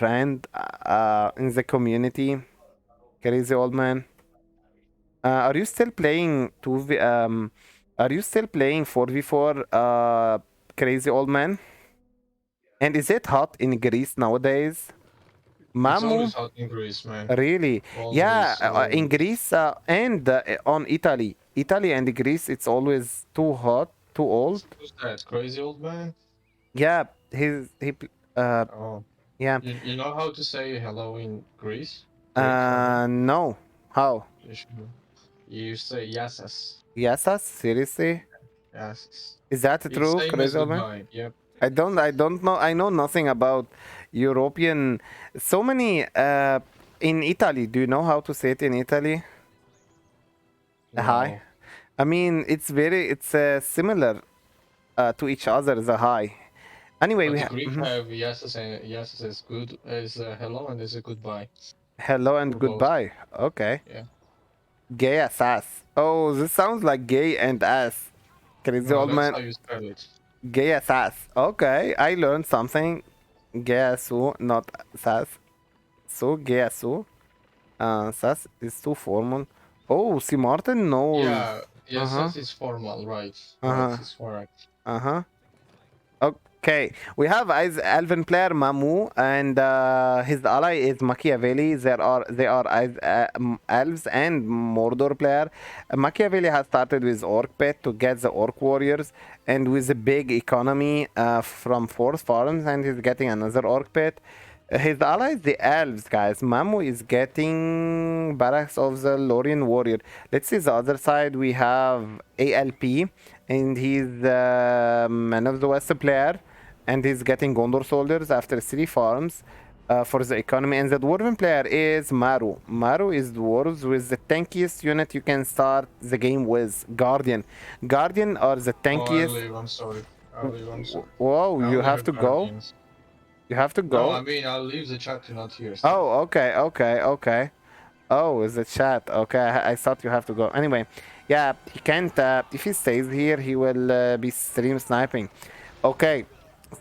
friend in the community. Crazy old man. Are you still playing 2v are you still playing 4v4 crazy old man? And is it hot in Greece nowadays? It's Mamu? always hot in Greece, man. Really? Yeah, Always, in always. Greece and on Italy. Italy and Greece, it's always too hot, too old. Who's that? Crazy old man? Yeah, uh Oh, yeah. you know how to say hello in Greece? Greek, I mean. No. How? You should. You say yasas. Yesas? Seriously? Yasas. Is that It's true, same as crazy old man? goodbye. Yep. I don't know. I know nothing about European. So many in Italy. Do you know how to say it in Italy? Hi. No. I mean, it's similar to each other. The hi. Anyway, But we the have Greek have yasas and yasas is good as hello and is a goodbye hello and for both. goodbye. Okay. Yeah. Gay ass. Oh, this sounds like gay and ass. Crazy No, old that's man. how you spell it. Gay ass. Okay, I learned something. Gay asu, not sass. So gay asu. Sass is too formal. Oh, see, Martin knows. Yeah. Uh huh. Yasas is formal, right? Uh Right, huh. is correct. Uh huh. Okay, we have as Alvin player Mamu, and his ally is Machiavelli. They are as elves and Mordor player. Machiavelli has started with Orc Pet to get the Orc Warriors, and with a big economy from Force Farms, and he's getting another Orc Pet. His ally is the elves, guys. Mamu is getting barracks of the Lorien warrior. Let's see the other side. We have ALP, and he's the man of the West player, and he's getting Gondor soldiers after 3 farms for the economy. And the dwarven player is Maru. Maru is dwarves with the tankiest unit you can start the game with, Guardian. Guardian are the Oh, I tankiest. leave. I'm sorry. I'll leave. I'm sorry. Whoa, I you only have have to go. guardians. You have to No, I go. mean I'll leave the chat to not hear stuff. Oh, okay, okay, okay. Oh, is the chat? Okay, I thought you have to go. Anyway, yeah, he can't. If he stays here, he will be stream sniping. Okay,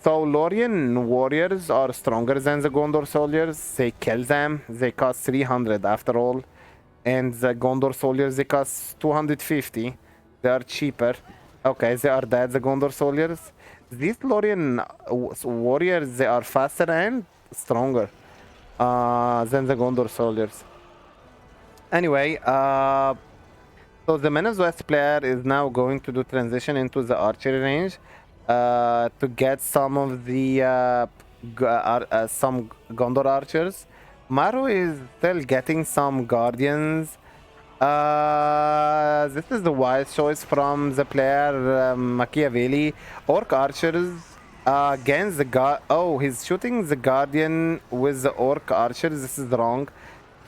so Lorien warriors are stronger than the Gondor soldiers. They kill them. They cost 300 after all. And the Gondor soldiers, they cost 250. They are cheaper. Okay, they are dead, the Gondor soldiers. These Lorien warriors, they are faster and stronger than the Gondor soldiers. Anyway, so the Menace West player is now going to do transition into the archery range to get some of the some Gondor archers. Maru is still getting some guardians. This is the wise choice from the player Machiavelli. Orc archers against the guard. Oh, he's shooting the guardian with the orc archers. This is wrong.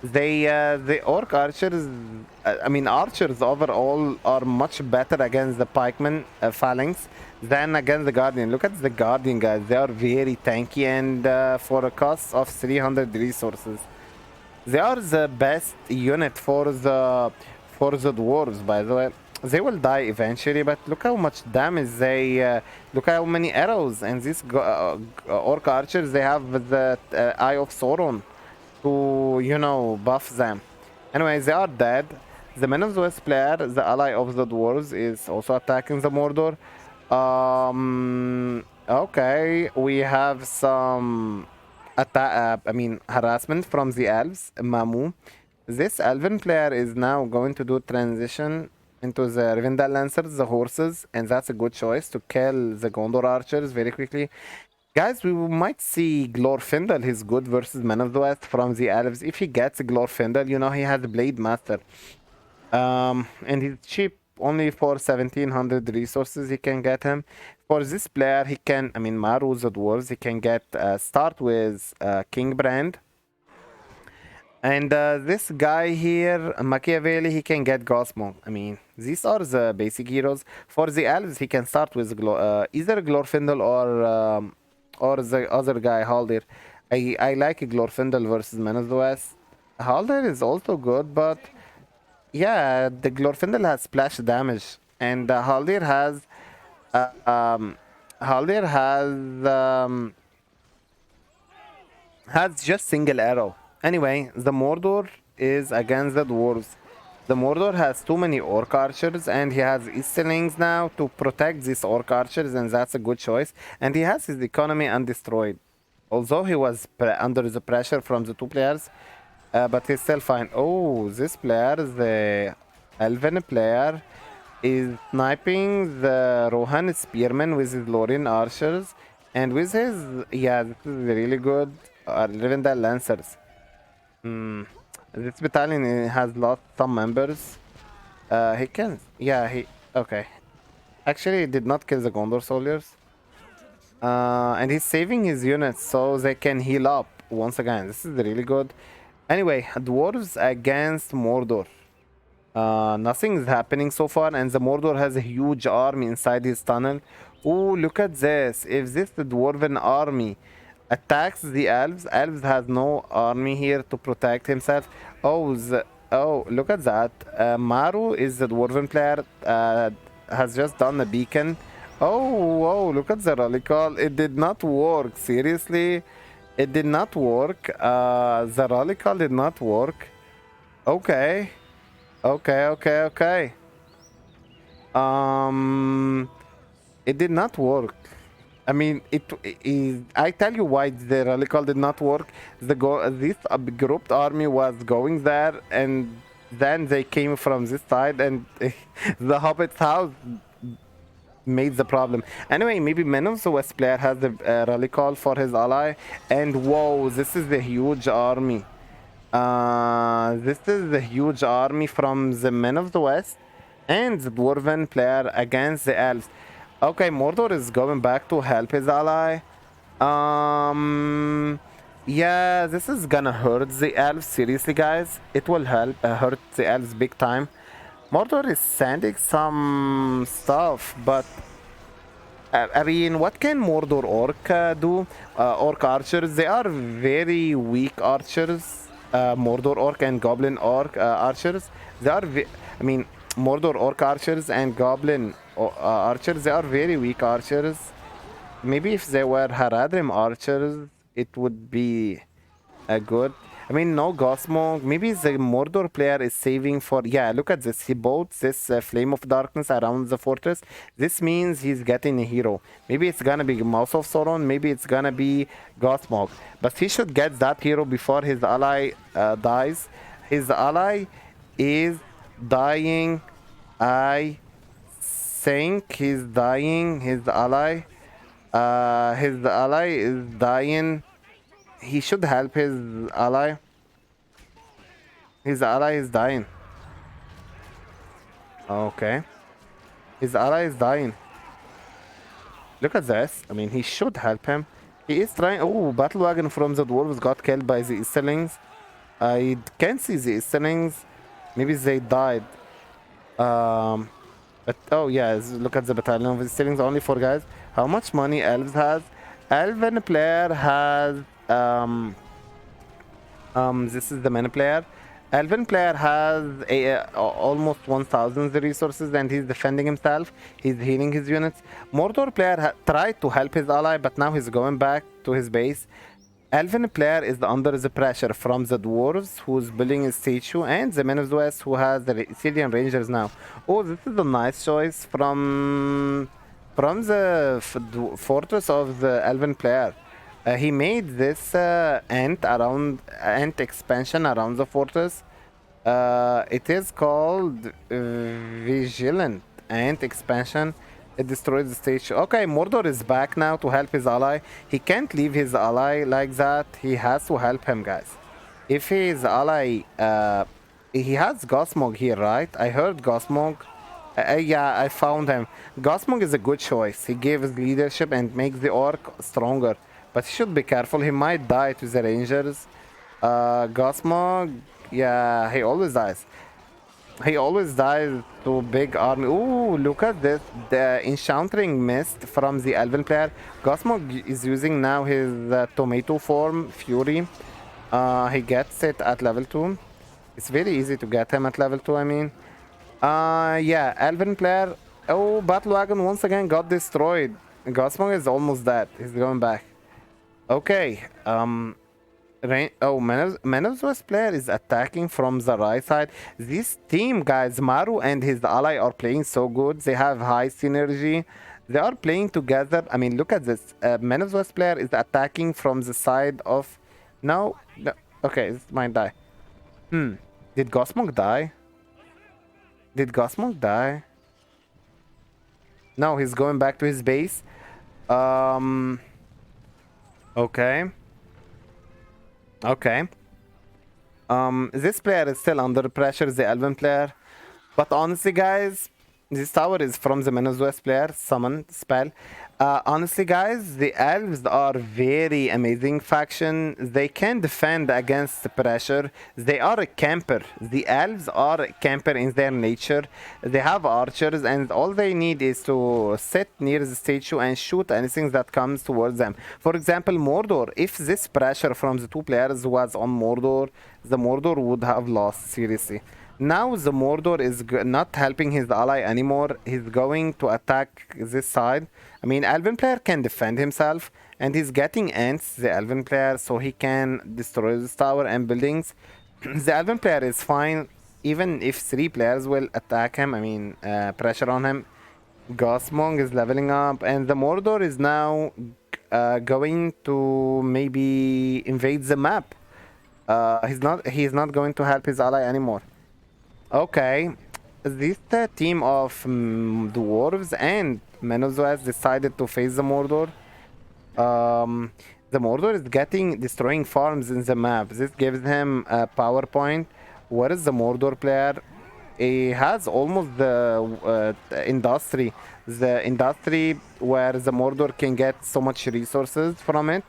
The orc archers, I mean archers overall are much better against the pikemen phalanx than against the guardian. Look at the guardian guys; they are very tanky and for a cost of 300 resources, they are the best unit for the dwarves. By the way, they will die eventually, but look how much damage they. Look how many arrows, and these orc archers they have the Eye of Sauron to, you know, buff them. Anyway, they are dead. The Men of the West player, the ally of the dwarves, is also attacking the Mordor. Okay, we have some harassment from the elves, Mamu. This elven player is now going to do transition into the Rivendell Lancers, the horses, and that's a good choice to kill the Gondor archers very quickly. Guys, we might see Glorfindel, he's good versus Man of the West from the elves. If he gets Glorfindel, you know, he has Blade Master. And he's cheap, only for 1700 resources he can get him. For this player, he can, I mean, Maru the dwarves, he can get, start with King Brand. And this guy here, Machiavelli, he can get Gosmo. I mean, these are the basic heroes. For the elves, he can start with either Glorfindel or the other guy, Haldir. I like Glorfindel versus Man of the West. Haldir is also good, but yeah, the Glorfindel has splash damage, and Haldir has uh, um, Haldir has has just single arrow. Anyway, the Mordor is against the dwarves. The Mordor has too many orc archers, and he has Easterlings now to protect these orc archers, and that's a good choice. And he has his economy undestroyed. Although he was under the pressure from the two players, but he's still fine. Oh, this player, the Elven player, is sniping the Rohan Spearman with his Lorien archers, and with his, yeah, this is really good, Rivendell Lancers. This battalion has lost some members. He can, yeah, okay. Actually, he did not kill the Gondor soldiers. And he's saving his units so they can heal up once again. This is really good. Anyway, dwarves against Mordor. Nothing is happening so far, and the Mordor has a huge army inside his tunnel. Oh, look at this. If this dwarven army attacks the elves, elves has no army here to protect himself. Oh, look at that. Maru is the dwarven player, has just done a beacon. Oh, whoa, look at the rally call. It did not work. Seriously, it did not work. The rally call did not work. Okay. Okay. It did not work. I mean, I tell you why the rally call did not work. This grouped army was going there, and then they came from this side, and the Hobbit's house made the problem. Anyway, maybe Men of the West player has the rally call for his ally, and whoa, this is the huge army. This is the huge army from the Men of the West and the Dwarven player against the elves. Okay, Mordor is going back to help his ally. Yeah, this is gonna hurt the elves, seriously guys. It will hurt the elves big time. Mordor is sending some stuff, but I mean, what can Mordor orc do? Orc archers, they are very weak archers. Mordor orc and goblin orc archers. They are, I mean, Mordor orc archers and goblin archers, they are very weak archers. Maybe if they were Haradrim archers, it would be good. I mean, no Gosmog. Maybe the Mordor player is saving for... Yeah, look at this. He bought this Flame of Darkness around the fortress. This means he's getting a hero. Maybe it's gonna be Mouth of Sauron. Maybe it's gonna be Gosmog. But he should get that hero before his ally dies. His ally is dying. I think he's dying. His ally is dying. He should help his ally. His ally is dying. Okay. His ally is dying. Look at this. I mean, he should help him. He is trying... Oh, Battle Wagon from the Dwarves got killed by the Easterlings. I can't see the Easterlings. Maybe they died. But, oh, yeah. Look at the battalion of Easterlings. Only 4 guys. How much money Elves has? Elven player has... this is the mana player. Elven player has almost 1000 resources, and he's defending himself. He's healing his units. Mordor player tried to help his ally, but now he's going back to his base. Elven player is under the pressure from the dwarves, who's building a statue, and the Men of the West, who has the Syrian Rangers now. Oh, this is a nice choice from the fortress of the Elven player. He made this ant expansion around the fortress. It is called Vigilant Ant expansion. It destroys the stage. Okay, Mordor is back now to help his ally. He can't leave his ally like that. He has to help him, guys. If his ally... he has Gosmog here, right? I heard Gosmog. Yeah, I found him. Gosmog is a good choice. He gives leadership and makes the orc stronger. But he should be careful. He might die to the rangers. Gosmog, yeah, he always dies. He always dies to big army. Ooh, look at this. The Enchanting Mist from the Elven player. Gosmog is using now his tomato form, Fury. He gets it at level 2. It's very easy to get him at level 2, I mean. Yeah, Elven player. Oh, Battle Wagon once again got destroyed. Gosmog is almost dead. He's going back. Okay, Oh, Manav's player is attacking from the right side. This team, guys, Maru and his ally are playing so good. They have high synergy. They are playing together. I mean, look at this. Manav's player is attacking from the side of... No, no. Okay, this might die. Did Gosmog die? Did Gosmog die? No, he's going back to his base. Okay. Okay. This player is still under pressure, the Elven player. But honestly, guys, this tower is from the Venezuela player, summon spell. Honestly, guys, the elves are very amazing faction. They can defend against the pressure. They are a camper. The elves are a camper in their nature. They have archers, and all they need is to sit near the statue and shoot anything that comes towards them. For example, Mordor. If this pressure from the two players was on Mordor, the Mordor would have lost, seriously. Now the Mordor is not helping his ally anymore. He's going to attack this side. I mean, Elven player can defend himself, and he's getting ants, the Elven player, so he can destroy this tower and buildings. The Elven player is fine, even if 3 players will attack him, I mean, pressure on him. Gosmong is leveling up, and the Mordor is now going to maybe invade the map. He's not going to help his ally anymore. Okay, this team of dwarves and Menozoas decided to face the Mordor. The Mordor is destroying farms in the map. This gives him a power point. Where is the Mordor player? He has almost the industry. The industry where the Mordor can get so much resources from it.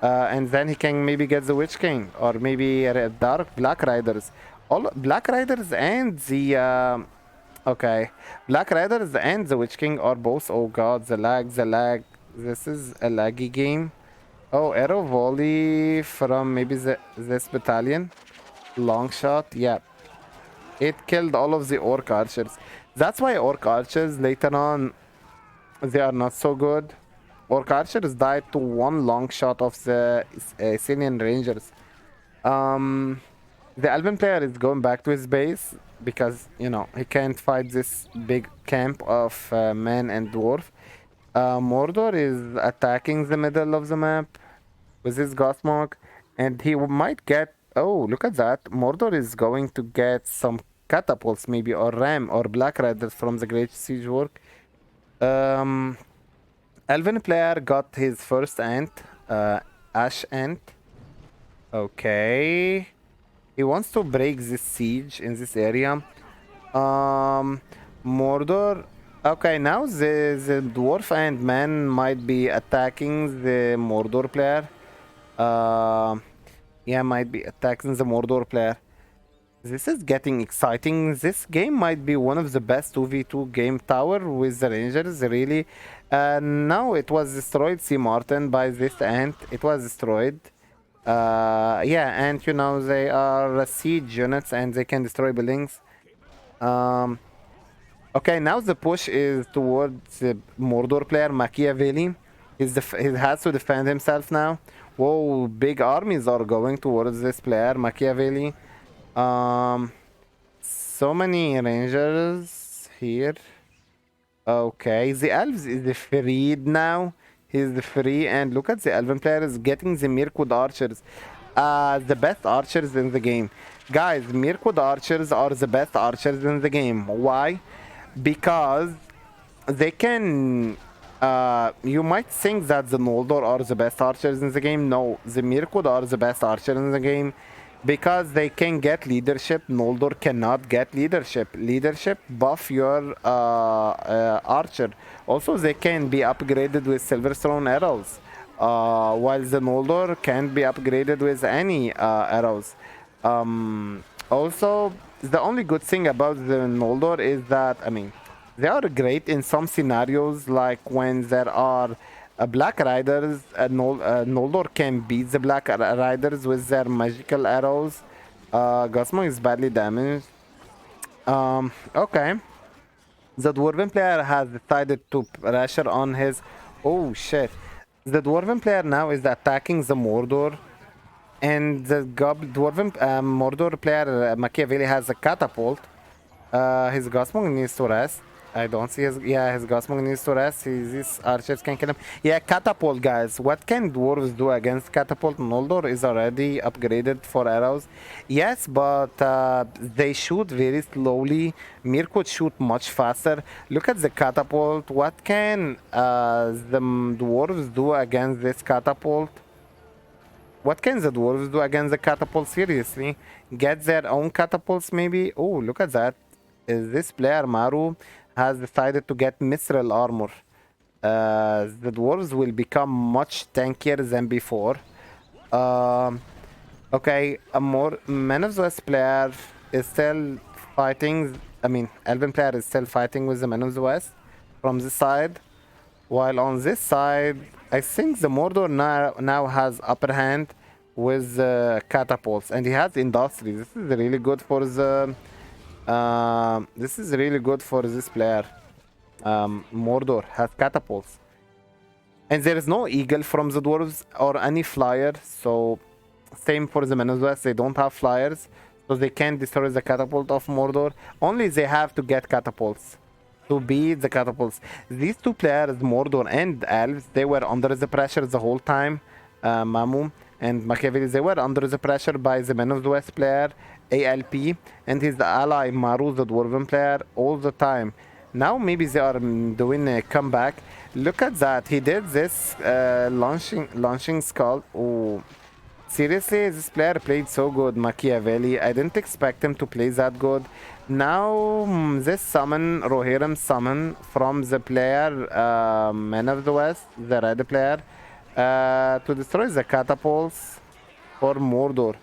And then he can maybe get the Witch King or maybe Dark Black Riders. All Black Riders and the okay, Black Riders and the Witch King are both. Oh god, the lag. This is a laggy game. Oh, arrow volley from maybe this battalion. Long shot, yeah. It killed all of the orc archers. That's why orc archers later on they are not so good. Orc archers died to one long shot of the Syrian rangers. The Elven player is going back to his base because, you know, he can't fight this big camp of men and dwarf. Mordor is attacking the middle of the map with his Gothmog, and he might get... Oh, look at that. Mordor is going to get some catapults maybe, or ram or black riders from the Great Siege work. Elven player got his first ant, Ash Ant. Okay. He wants to break this siege in this area. Mordor. Okay, now the dwarf and man might be attacking the Mordor player. Yeah, might be attacking the Mordor player. This is getting exciting. This game might be one of the best 2v2 game tower with the Rangers, really. Now it was destroyed, see Martin, by this ant. It was destroyed. Yeah, and you know, they are siege units and they can destroy buildings. Okay, now the push is towards the Mordor player, Machiavelli. He has to defend himself now. Whoa, big armies are going towards this player, Machiavelli. So many rangers here. Okay, the elves is freed now. He's free, and look at the Elven player is getting the Mirkwood archers. The best archers in the game. Guys, Mirkwood archers are the best archers in the game. Why? Because they can... you might think that the Noldor are the best archers in the game. No, the Mirkwood are the best archers in the game. Because they can get leadership. Noldor cannot get leadership. Leadership buff your archer. Also, they can be upgraded with Silverstone arrows. While the Noldor can't be upgraded with any arrows. Also, the only good thing about the Noldor is that, I mean, they are great in some scenarios, like when there are Black Riders. Noldor can beat the Black Riders with their magical arrows. Gosmo is badly damaged. Okay. The Dwarven player has decided to pressure on his... Oh shit. The Dwarven player now is attacking the Mordor. And the Dwarven Mordor player Machiavelli has a catapult. His Gosmog needs to rest. I don't see his. Yeah, his Gosmog needs to rest. These archers can kill him. Yeah, catapult, guys. What can dwarves do against catapult? Noldor is already upgraded for arrows. Yes, but they shoot very slowly. Mir could shoot much faster. Look at the catapult. What can the dwarves do against this catapult? What can the dwarves do against the catapult? Seriously, get their own catapults maybe. Oh, look at that. This player Maru has decided to get mithril armor. The dwarves will become much tankier than before. Um, okay, a more Man of the West player is still fighting. I mean, Elven player is still fighting with the Man of the West from this side. While on this side, I think the Mordor now has upper hand with catapults, and he has industry. This is really good for the. This is really good for this player. Mordor has catapults, and there is no eagle from the dwarves or any flyer. So same for the Men of the West. They don't have flyers, so they can't destroy the catapult of Mordor. Only they have to get catapults to beat the catapults. These two players, Mordor and Elves, they were under the pressure the whole time. Mamu and Machiavelli, they were under the pressure by the Men of the West player, ALP, and his ally Maru, the Dwarven player, all the time. Now maybe they are doing a comeback. Look at that. He did this launching skull. Oh, seriously, this player played so good, Machiavelli. I didn't expect him to play that good. Now, this summon, Rohirrim summon from the player Man of the West, the red player, to destroy the catapults for Mordor.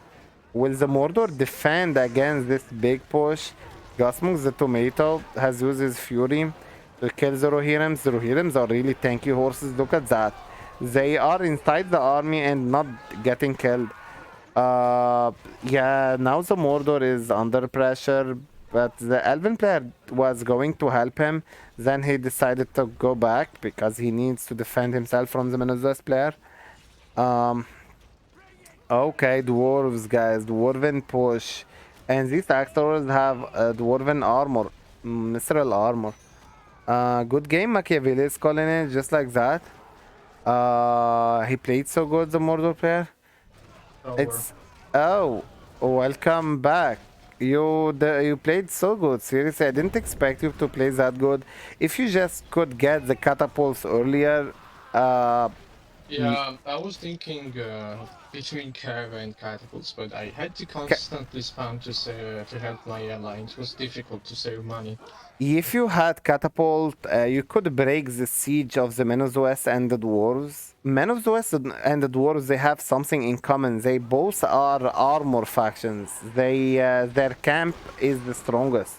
Will the Mordor defend against this big push? Gosmung, the tomato, has used his fury to kill the Rohirrims. The Rohirrims are really tanky horses. Look at that. They are inside the army and not getting killed. Yeah, now the Mordor is under pressure, but the Elven player was going to help him. Then he decided to go back because he needs to defend himself from the Menozes player. Okay, dwarves, guys, dwarven push. And these actors have dwarven armor, mithril armor. Good game, Machiavelli is calling it just like that. He played so good, the Mordor player. It's welcome back. You played so good. Seriously, I didn't expect you to play that good. If you just could get the catapults earlier, Yeah, I was thinking between Caravan and Catapults, but I had to constantly spam to help my ally. It was difficult to save money. if you had catapult, you could break the siege of the Men of the West and the dwarves. Men of the West and the dwarves, they have something in common. They both are armor factions. Their camp is the strongest.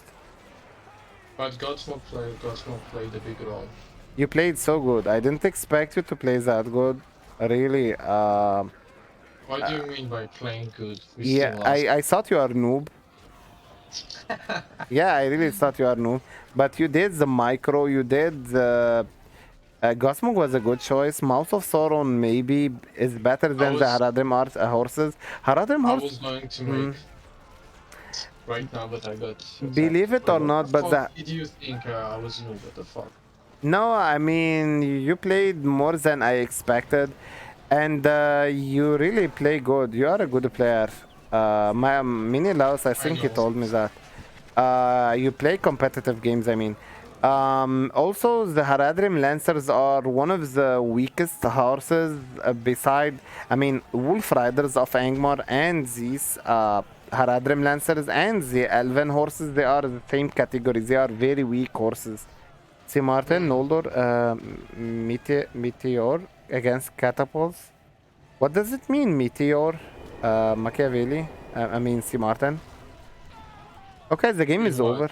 But Godsmoke played a big role. You played so good. I didn't expect you to play that good. Really. What do you mean by playing good? We Yeah, still lost. I thought you are noob. Yeah, I really thought you are noob. But you did the micro. You did the. Gosmog was a good choice. Mouth of Sauron maybe is better than the Haradrim horses. Haradrim I horses. was going to make right now, but I got. Believe it or not, but What did you think I was noob? What the fuck? No, I mean you played more than I expected, and you really play good. You are a good player. My Mini Laos, I think he told me that. You play competitive games. I mean, also the Haradrim Lancers are one of the weakest horses. Beside, I mean, Wolf Riders of Angmar and these Haradrim Lancers and the Elven horses, they are the same category. They are very weak horses. See Martin, Noldor, Meteor against catapults. What does it mean, Meteor? Machiavelli? I mean, see Martin. Okay, the game is over.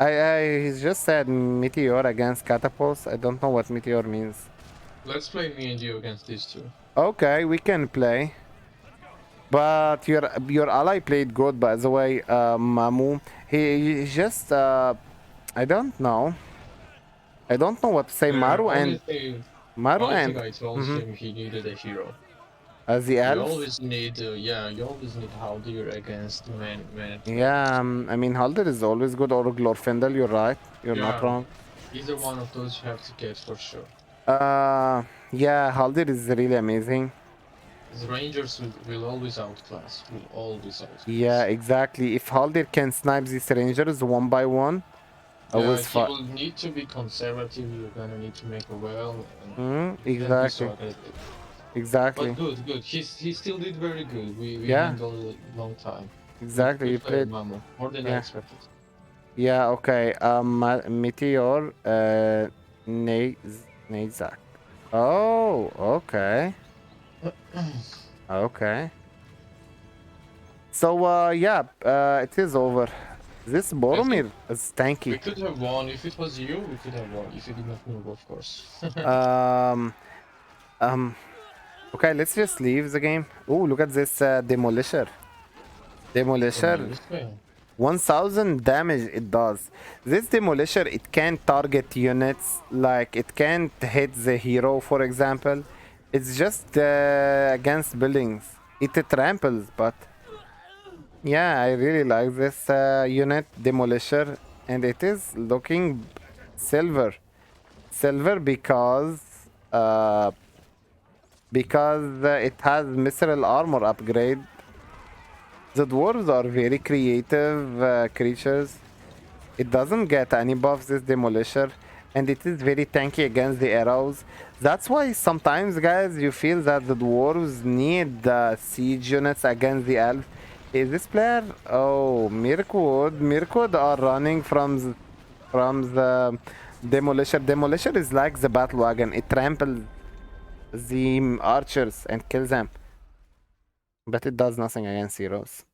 I just said Meteor against catapults. I don't know what Meteor means. Let's play me and you against these two. Okay, we can play. But your ally played good, by the way, Mamu. He just I don't know. I don't know what to say. Maru and I told him he needed a hero. As the You elves? always need, yeah, you always need Haldir against man. Yeah, I mean, Haldir is always good, or Glorfindel, you're right. You're not Yeah, wrong. either one of those you have to get for sure. Yeah, Haldir is really amazing. The Rangers will always outclass. Will always Yeah, outclass. exactly. If Haldir can snipe these rangers one by one, Yeah, with he will need to be conservative. You're gonna need to make a well, and you can't be so exactly, aggressive. exactly. But good. He still did very good. We Yeah, handled it a long time. exactly. You Good player, played. Mamo. More than I Yeah, expected. yeah. Okay. Meteor. Nazak. Oh, okay, okay. So, yeah. It is over. This I think Boromir is we tanky. could have won if it was you. We could have won if you did not move, of course. Um, um. Okay, let's just leave the game. Oh, look at this demolisher. Demolisher. Demolition. 1000 damage it does. This demolisher, it can target units, like it can't hit the hero, for example. It's just against buildings. It tramples, but yeah, I really like this unit demolisher, and it is looking silver. Silver because it has mithril armor upgrade. The dwarves are very creative creatures. It doesn't get any buffs, this demolisher, and it is very tanky against the arrows. That's why sometimes, guys, you feel that the dwarves need siege units against the elves. Is this player? Oh, Mirkwood are running from the demolisher. Demolisher is like the battle wagon. It tramples the archers and kills them, but it does nothing against heroes.